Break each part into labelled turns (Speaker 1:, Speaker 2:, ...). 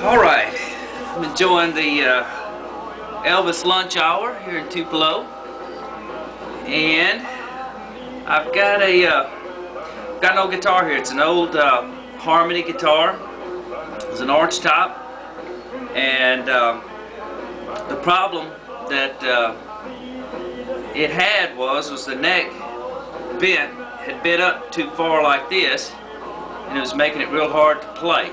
Speaker 1: Alright, I'm enjoying the Elvis lunch hour here in Tupelo, and I've got an old guitar here. It's an old harmony guitar. It's an Archtop, and the problem that it had was the neck had bent up too far like this, and it was making it real hard to play.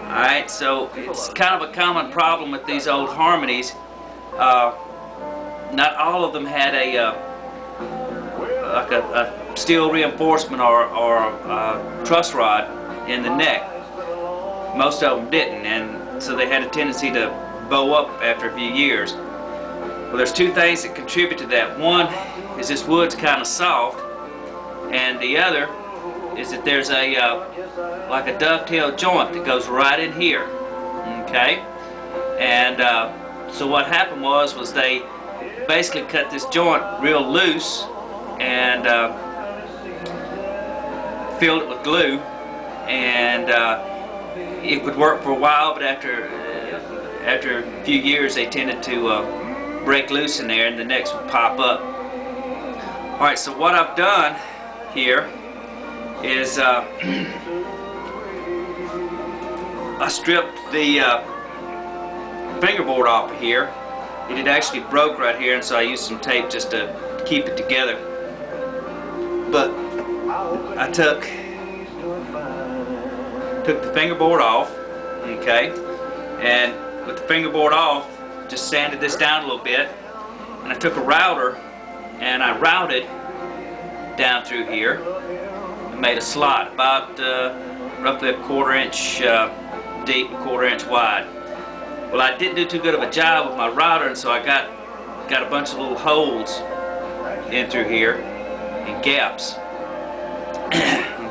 Speaker 1: Alright, so it's kind of a common problem with these old harmonies. Not all of them had like a steel reinforcement or truss rod in the neck. Most of them didn't, and so they had a tendency to bow up after a few years. Well, there's two things that contribute to that. One is this wood's kind of soft, and the other is that there's like a dovetail joint that goes right in here. Okay, and so what happened was they basically cut this joint real loose and filled it with glue, and it would work for a while, but after a few years they tended to break loose in there, and the necks would pop up. Alright, so what I've done here is I stripped the fingerboard off of here. It had actually broke right here, and so I used some tape just to keep it together. But I took the fingerboard off, okay, and with the fingerboard off, just sanded this down a little bit, and I took a router and I routed down through here and made a slot about roughly a 1/4 inch deep, 1/4 inch wide. Well, I didn't do too good of a job with my router, and so I got a bunch of little holes in through here and gaps.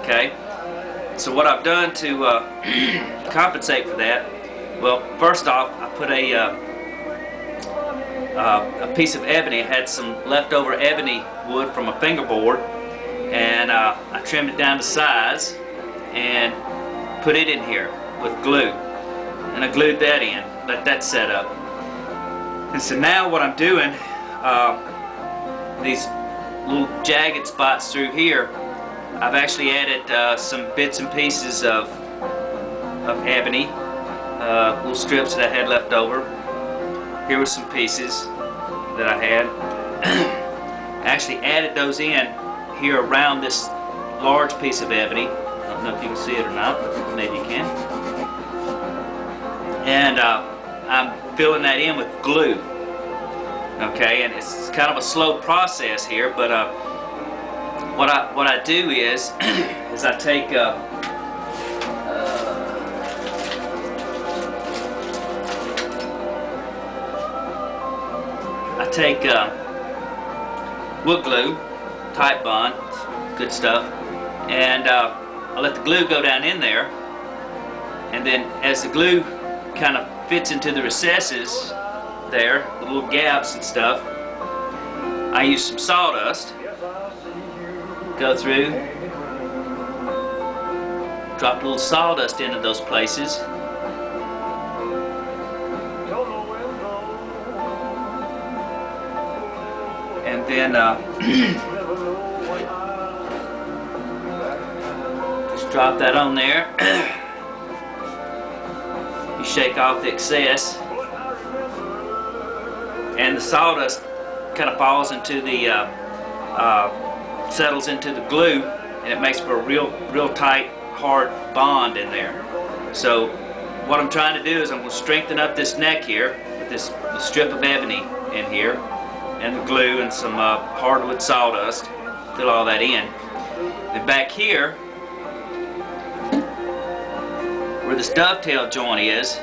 Speaker 1: Okay, so what I've done to compensate for that, well, first off, I put a piece of ebony. I had some leftover ebony wood from a fingerboard, and I trimmed it down to size and put it in here with glue, and I glued that in, let that set up. And so now what I'm doing, these little jagged spots through here, I've actually added some bits and pieces of ebony, little strips that I had left over. Here were some pieces that I had. I actually added those in here around this large piece of ebony. I don't know if you can see it or not, but maybe you can. And I'm filling that in with glue. Okay, and it's kind of a slow process here, but what I do is I take wood glue, Type Bond, good stuff, and I let the glue go down in there, and then as the glue kind of fits into the recesses there, the little gaps and stuff, I use some sawdust, go through, drop a little sawdust into those places, and then just drop that on there. You shake off the excess, and the sawdust kind of falls into the settles into the glue, and it makes for a real tight, hard bond in there. So what I'm trying to do is I'm going to strengthen up this neck here with this strip of ebony in here, and the glue and some hardwood sawdust. Fill all that in. Then back here, where this dovetail joint is,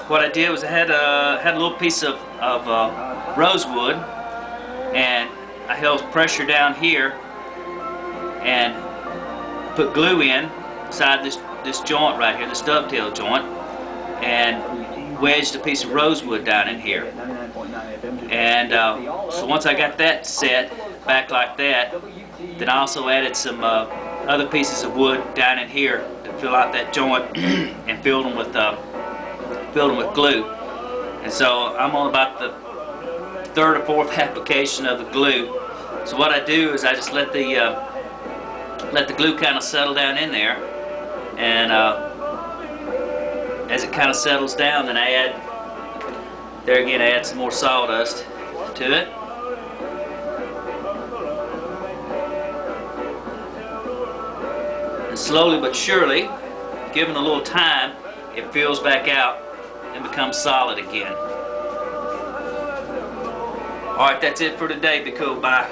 Speaker 1: what I did was I had a little piece of rosewood, and I held pressure down here and put glue inside this joint right here, this dovetail joint, and wedged a piece of rosewood down in here. And so once I got that set back like that, Then I also added some other pieces of wood down in here to fill out that joint and filled them with glue. And so I'm on about the third or fourth application of the glue. So what I do is I just let the glue kind of settle down in there, and as it kind of settles down, then I add some more sawdust to it. And slowly but surely, given a little time, it fills back out and becomes solid again. Alright, that's it for today. Be cool. Bye.